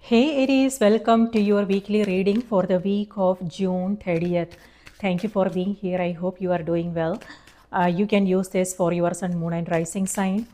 Hey Aries, welcome to your weekly reading for the week of June 30th. Thank you for being here. I hope you are doing well. You can use this for your sun, moon, and rising sign.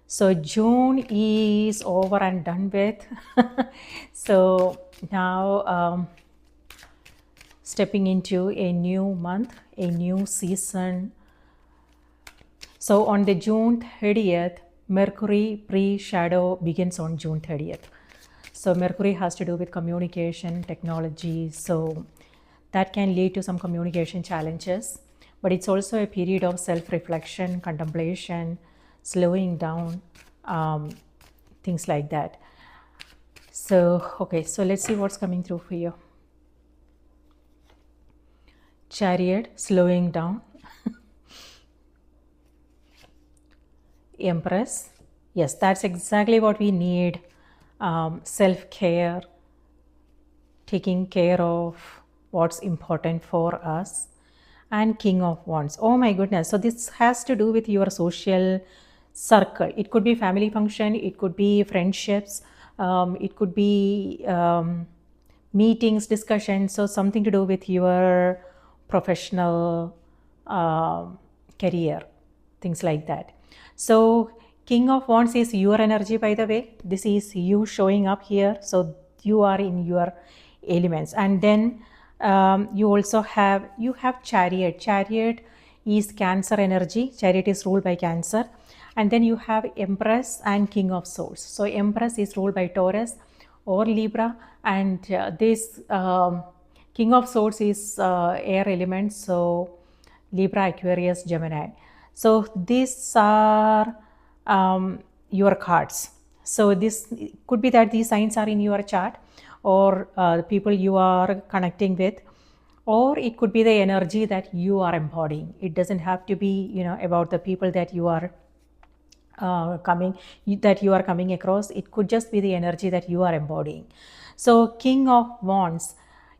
So, June is over and done with. So, now stepping into a new month, a new season. So, on the June 30th, Mercury pre-shadow begins on June 30th. So Mercury has to do with communication, technology. So that can lead to some communication challenges. But it's also a period of self-reflection, contemplation, slowing down, things like that. So, okay, so let's see what's coming through for you. Chariot, slowing down. Empress. Yes, that's exactly what we need. Self-care, taking care of what's important for us. And King of Wands. Oh my goodness. So this has to do with your social circle. It could be family function, it could be friendships, it could be meetings, discussions. So something to do with your professional career, things like that. So King of Wands is your energy, by the way. This is you showing up here. So you are in your elements. And then you also have Chariot. Chariot is Cancer energy. Chariot is ruled by Cancer. And then you have Empress and King of Swords. So Empress is ruled by Taurus or Libra, and this King of Swords is air element. So Libra, Aquarius, Gemini. So these are your cards. So this could be that these signs are in your chart, or the people you are connecting with, or it could be the energy that you are embodying. It doesn't have to be about the people that you are coming across. It could just be the energy that you are embodying. So King of Wands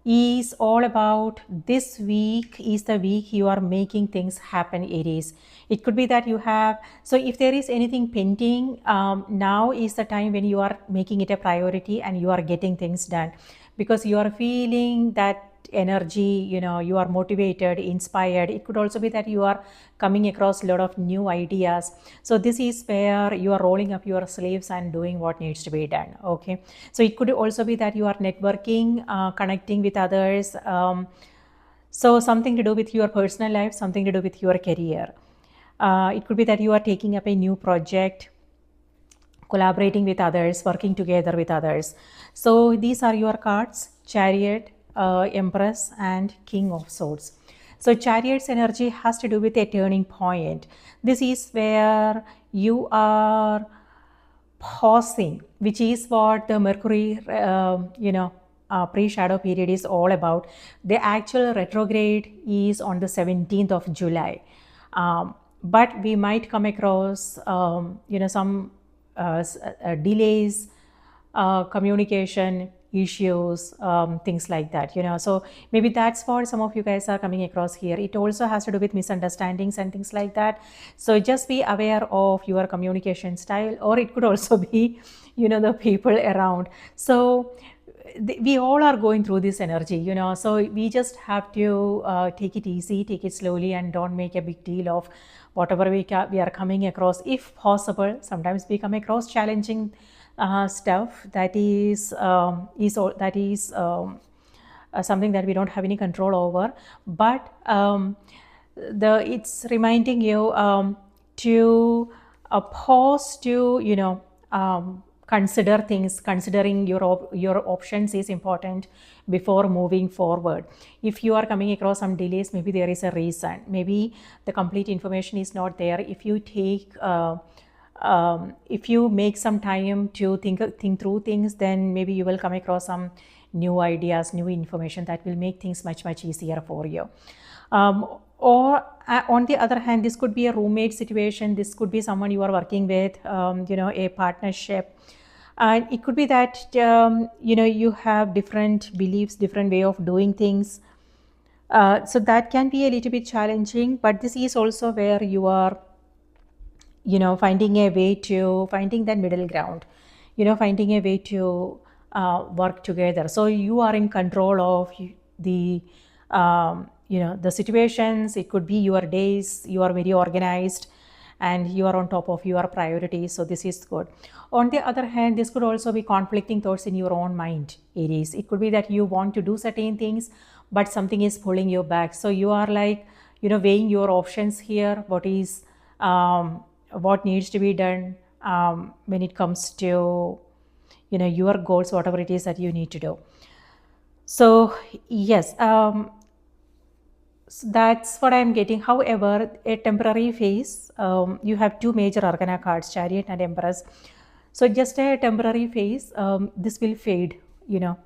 is all about this week is the week you are making things happen, Aries. It could be that you have, so if there is anything pending, now is the time when you are making it a priority and you are getting things done, because you are feeling that energy, you are motivated, inspired. It could also be that you are coming across a lot of new ideas. So this is where you are rolling up your sleeves and doing what needs to be done. Okay, so it could also be that you are networking, connecting with others. So something to do with your personal life, something to do with your career. It could be that you are taking up a new project, collaborating with others, working together with others. So these are your cards: Chariot, Empress, and King of Swords. So Chariot's energy has to do with a turning point. This is where you are pausing, which is what the Mercury, pre-shadow period is all about. The actual retrograde is on the 17th of July. But we might come across, some delays, communication issues, things like that. So maybe that's what some of you guys are coming across here. It also has to do with misunderstandings and things like that. So just be aware of your communication style, or it could also be the people around. So we all are going through this energy, so we just have to take it easy, take it slowly, and don't make a big deal of whatever we are coming across. If possible, sometimes we come across challenging stuff that is something that we don't have any control over, but it's reminding you to pause, to consider things. Considering your options is important before moving forward. If you are coming across some delays, maybe there is a reason. Maybe the complete information is not there. If you take if you make some time to think through things, then maybe you will come across some new ideas, new information that will make things much easier for you. Or on the other hand, this could be a roommate situation. This could be someone you are working with, a partnership. And it could be that you have different beliefs, different way of doing things. So that can be a little bit challenging, but this is also where you are finding that middle ground, finding a way to work together. So you are in control of the the situations. It could be your days. You are very organized and you are on top of your priorities. So this is good. On the other hand, this could also be conflicting thoughts in your own mind, Aries. It could be that you want to do certain things, but something is pulling you back. So you are like, weighing your options here. What needs to be done when it comes to, your goals, whatever it is that you need to do. So yes, so that's what I'm getting. However, a temporary phase, you have two major arcana cards, Chariot and Empress. So just a temporary phase, this will fade,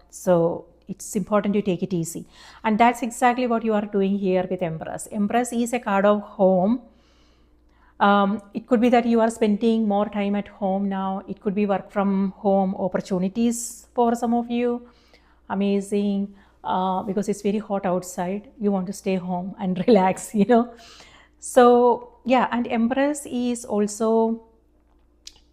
So it's important to take it easy. And that's exactly what you are doing here with Empress. Empress is a card of home. It could be that you are spending more time at home now. It could be work from home opportunities for some of you. Amazing. Because it's very hot outside. You want to stay home and relax, So, yeah, and Empress is also,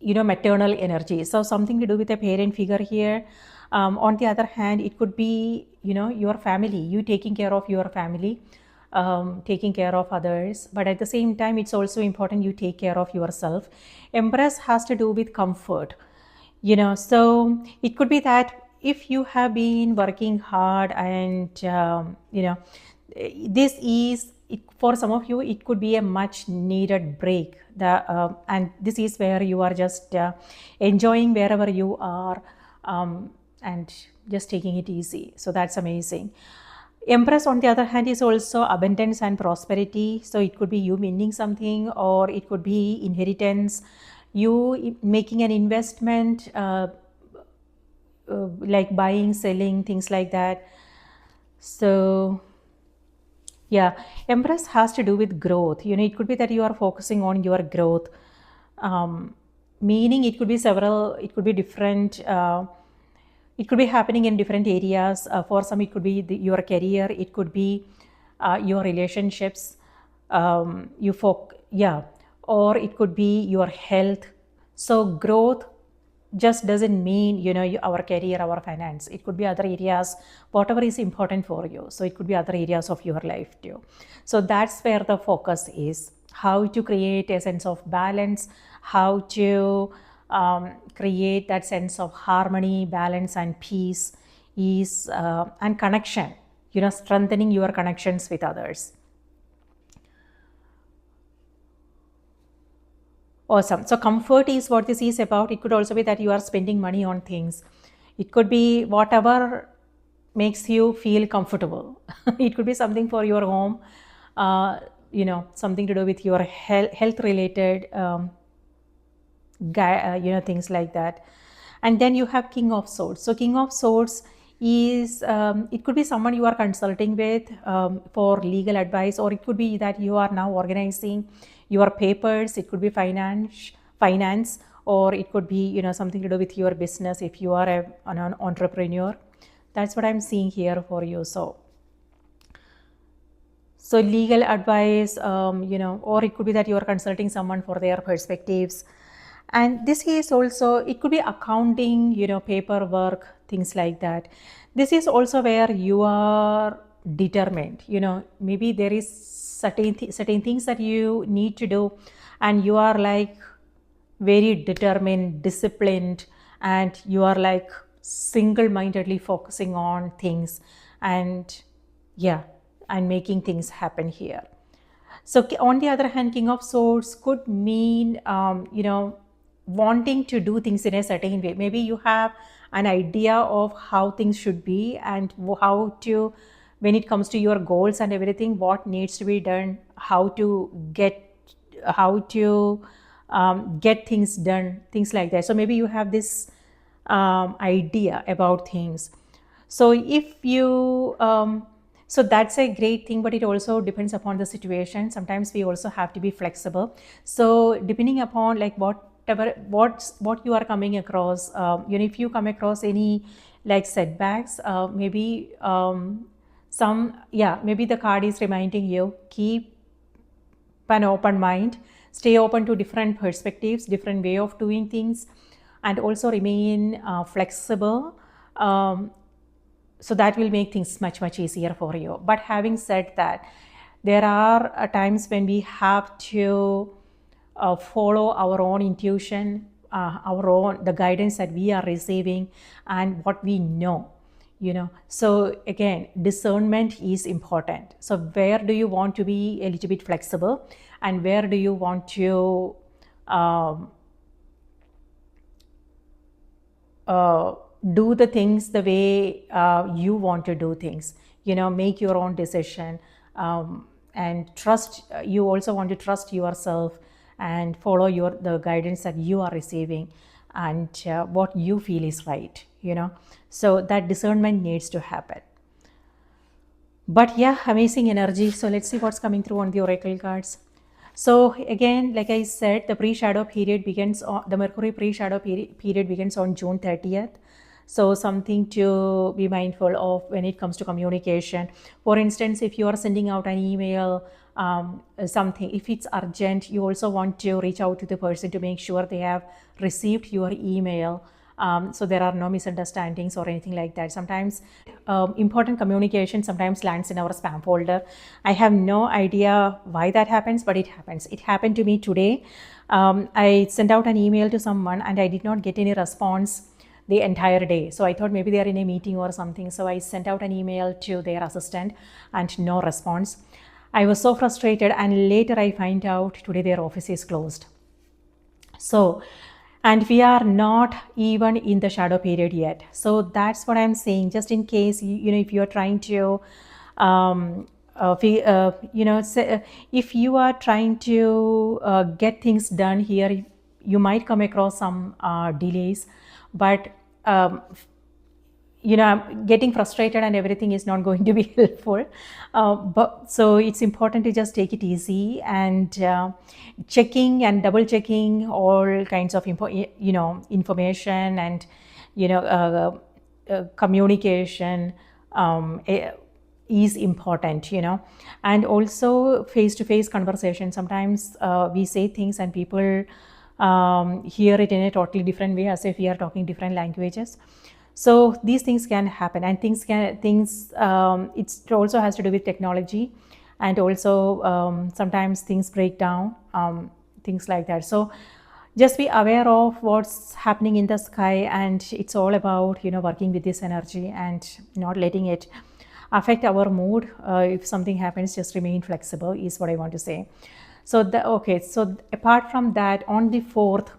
maternal energy. So, something to do with a parent figure here. On the other hand, it could be, your family, you taking care of your family. Taking care of others, but at the same time it's also important you take care of yourself. Empress has to do with comfort, so it could be that if you have been working hard and this is for some of you, it could be a much needed break, and this is where you are just enjoying wherever you are, and just taking it easy. So that's amazing. Empress, on the other hand, is also abundance and prosperity. So it could be you winning something, or it could be inheritance, you making an investment, like buying, selling, things like that. So, yeah, Empress has to do with growth. It could be that you are focusing on your growth. Meaning, it could be it could be different. It could be happening in different areas. For some, it could be your career, it could be your relationships, or it could be your health. So growth just doesn't mean our career, our finance. It could be other areas, whatever is important for you. So it could be other areas of your life too. So that's where the focus is: how to create a sense of balance, how to create that sense of harmony, balance, and peace is and connection, strengthening your connections with others. Awesome. So comfort is what this is about. It could also be that you are spending money on things. It could be whatever makes you feel comfortable. It could be something for your home, something to do with your health related things like that. And then you have King of Swords. So King of Swords is, it could be someone you are consulting with for legal advice, or it could be that you are now organizing your papers. It could be finance, or it could be something to do with your business if you are an entrepreneur. That's what I'm seeing here for you. So legal advice, or it could be that you are consulting someone for their perspectives. And this is also, it could be accounting, paperwork, things like that. This is also where you are determined, maybe there is certain things that you need to do, and you are like very determined, disciplined, and you are like single-mindedly focusing on things, and and making things happen here. So on the other hand, King of Swords could mean wanting to do things in a certain way. Maybe you have an idea of how things should be, and how to, when it comes to your goals and everything, what needs to be done, how to get things done, things like that. So maybe you have this idea about things. So if you so that's a great thing, but it also depends upon the situation. Sometimes we also have to be flexible. So depending upon like what you are coming across, if you come across any like setbacks, maybe maybe the card is reminding you, keep an open mind, stay open to different perspectives, different way of doing things, and also remain flexible. So that will make things much easier for you. But having said that, there are times when we have to follow our own intuition, the guidance that we are receiving and what we know, so again, discernment is important. So where do you want to be a little bit flexible, and where do you want to do the things the way you want to do things, make your own decision, and trust. You also want to trust yourself and follow the guidance that you are receiving, and what you feel is right, so that discernment needs to happen. But yeah, amazing energy. So let's see what's coming through on the oracle cards. So again, like I said, the pre-shadow period begins on the Mercury pre-shadow period begins on June 30th. So something to be mindful of when it comes to communication. For instance, if you are sending out an email, something, if it's urgent, you also want to reach out to the person to make sure they have received your email. So there are no misunderstandings or anything like that. Sometimes important communication sometimes lands in our spam folder. I have no idea why that happens, but it happens. It happened to me today. I sent out an email to someone and I did not get any response the entire day. So I thought maybe they are in a meeting or something. So I sent out an email to their assistant and no response. I was so frustrated, and later I find out today their office is closed. So, and we are not even in the shadow period yet. So that's what I'm saying. Just in case, if you are trying to, if you are trying to get things done here, you might come across some delays, but getting frustrated and everything is not going to be helpful. But so it's important to just take it easy and checking and double checking all kinds of information and communication is important, and also face-to-face conversation. Sometimes we say things and people hear it in a totally different way, as if we are talking different languages. So these things can happen, and it also has to do with technology, and also sometimes things break down, things like that. So just be aware of what's happening in the sky, and it's all about working with this energy and not letting it affect our mood. If something happens, just remain flexible is what I want to say. So so apart from that, on the 4th,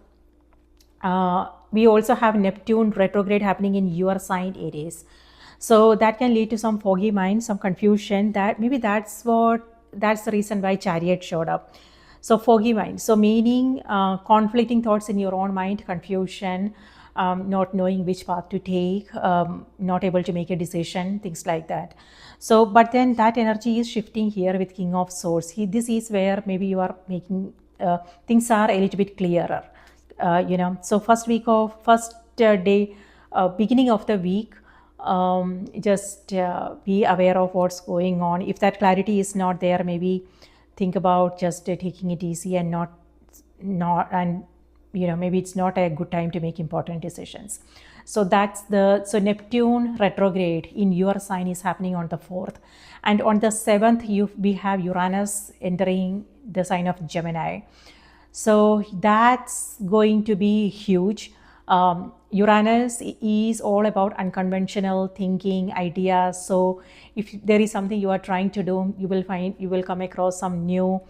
we also have Neptune retrograde happening in your sign, Aries. So that can lead to some foggy mind, some confusion. That maybe that's the reason why Chariot showed up. So foggy mind. So meaning conflicting thoughts in your own mind, confusion, not knowing which path to take, not able to make a decision, things like that. So, but then that energy is shifting here with King of Swords. This is where maybe you are making things are a little bit clearer. So first day, beginning of the week, just be aware of what's going on. If that clarity is not there, maybe think about just taking it easy and maybe it's not a good time to make important decisions. So so Neptune retrograde in your sign is happening on the 4th, and on the 7th we have Uranus entering the sign of Gemini. So that's going to be huge. Uranus is all about unconventional thinking, ideas. So if there is something you are trying to do, you will come across some new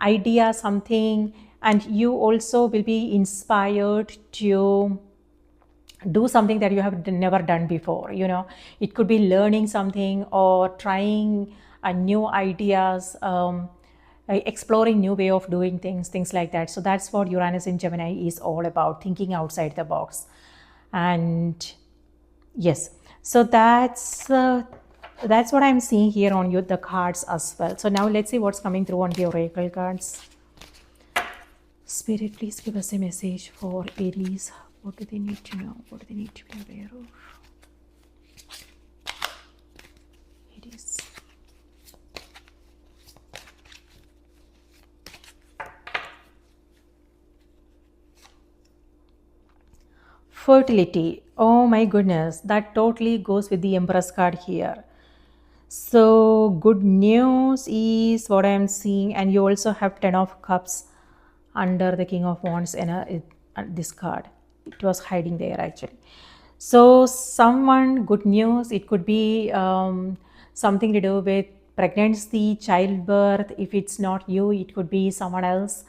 idea, something, and you also will be inspired to do something that you have never done before. It could be learning something or trying new ideas, exploring new way of doing things like that. So that's what Uranus in Gemini is all about, thinking outside the box. And yes, so that's what I'm seeing here on the cards as well. So now let's see what's coming through on the oracle cards. Spirit, please give us a message for Aries. What do they need to know? What do they need to be aware of? Aries. Fertility. Oh my goodness, that totally goes with the Empress card here. So, good news is what I am seeing, and you also have Ten of Cups under the King of Wands in this card. It was hiding there actually. So, someone, good news, it could be something to do with pregnancy, childbirth. If it's not you, it could be someone else,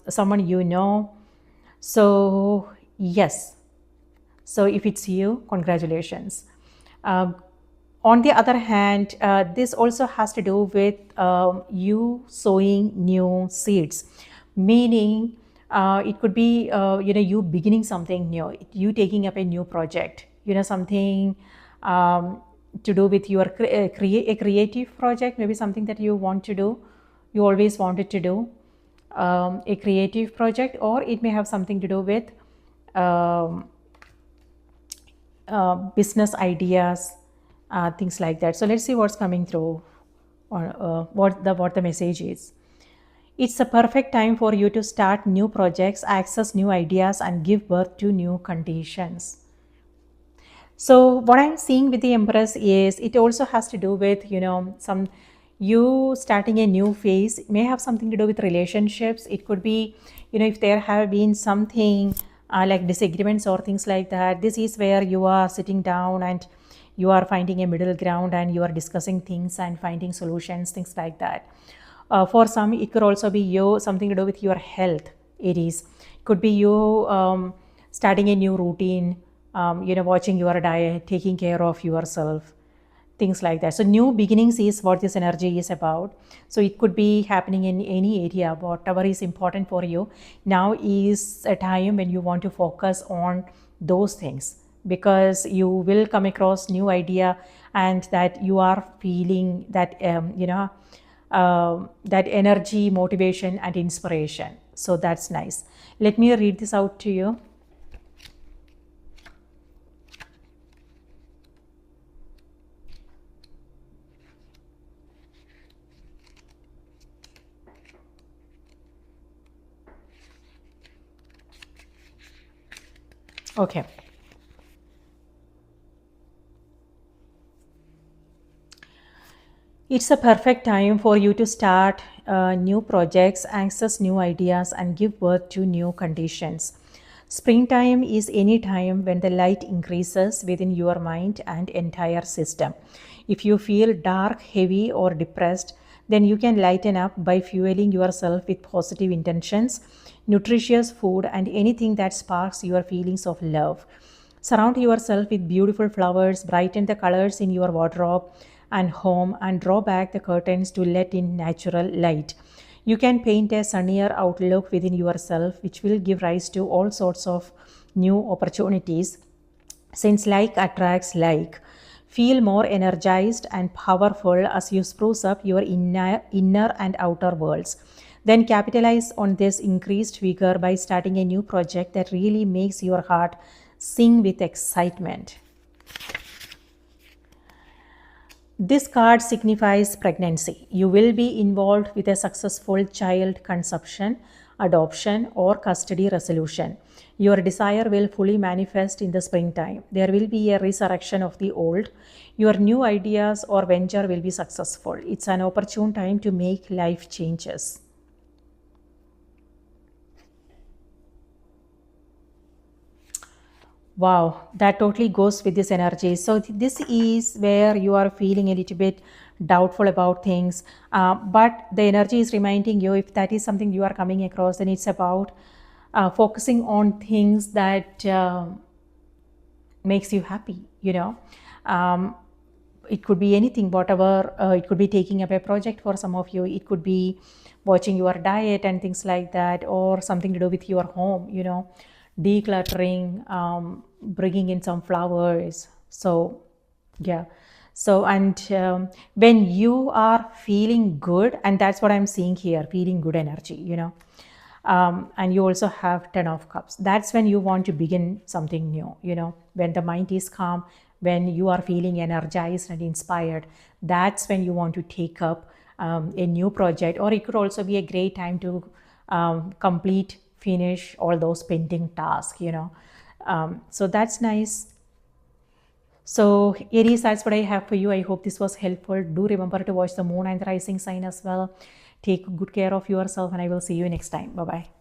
someone you know. So, yes, so if it's you, congratulations. Uh, on the other hand, this also has to do with you sowing new seeds, meaning it could be you beginning something new, you taking up a new project, something to do with your a creative project, maybe something that you want to do, you always wanted to do, a creative project, or it may have something to do with um, business ideas, things like that. So let's see what's coming through, or what the message is. It's a perfect time for you to start new projects, access new ideas, and give birth to new conditions. So what I'm seeing with the Empress is it also has to do with, some you starting a new phase. It may have something to do with relationships. It could be, if there have been something like disagreements or things like that. This is where you are sitting down and you are finding a middle ground and you are discussing things and finding solutions, things like that. For some, it could also be you something to do with your health, Aries. Could be you starting a new routine, watching your diet, taking care of yourself, things like that. So new beginnings is what this energy is about. So it could be happening in any area, whatever is important for you. Now is a time when you want to focus on those things, because you will come across new idea, and that you are feeling that that energy, motivation, and inspiration. So that's nice. Let me read this out to you. Okay. It's a perfect time for you to start new projects, access new ideas, and give birth to new conditions. Springtime is any time when the light increases within your mind and entire system. If you feel dark, heavy, or depressed, then you can lighten up by fueling yourself with positive intentions, nutritious food, and anything that sparks your feelings of love. Surround yourself with beautiful flowers, brighten the colors in your wardrobe and home, and draw back the curtains to let in natural light. You can paint a sunnier outlook within yourself, which will give rise to all sorts of new opportunities, since like attracts like. Feel more energized and powerful as you spruce up your inner and outer worlds. Then capitalize on this increased vigor by starting a new project that really makes your heart sing with excitement. This card signifies pregnancy. You will be involved with a successful child conception, adoption, or custody resolution. Your desire will fully manifest in the springtime. There will be a resurrection of the old. Your new ideas or venture will be successful. It's an opportune time to make life changes. Wow, that totally goes with this energy. So this is where you are feeling a little bit doubtful about things, but the energy is reminding you, if that is something you are coming across, then it's about focusing on things that makes you happy. Um, it could be anything, whatever. It could be taking up a project for some of you. It could be watching your diet and things like that, or something to do with your home, decluttering, bringing in some flowers. So yeah. So, and when you are feeling good, and that's what I'm seeing here, feeling good energy, and you also have Ten of Cups. That's when you want to begin something new, when the mind is calm, when you are feeling energized and inspired. That's when you want to take up a new project, or it could also be a great time to complete, finish all those pending tasks, So that's nice. So Aries, that's what I have for you. I hope this was helpful. Do remember to watch the moon and the rising sign as well. Take good care of yourself, and I will see you next time. Bye bye.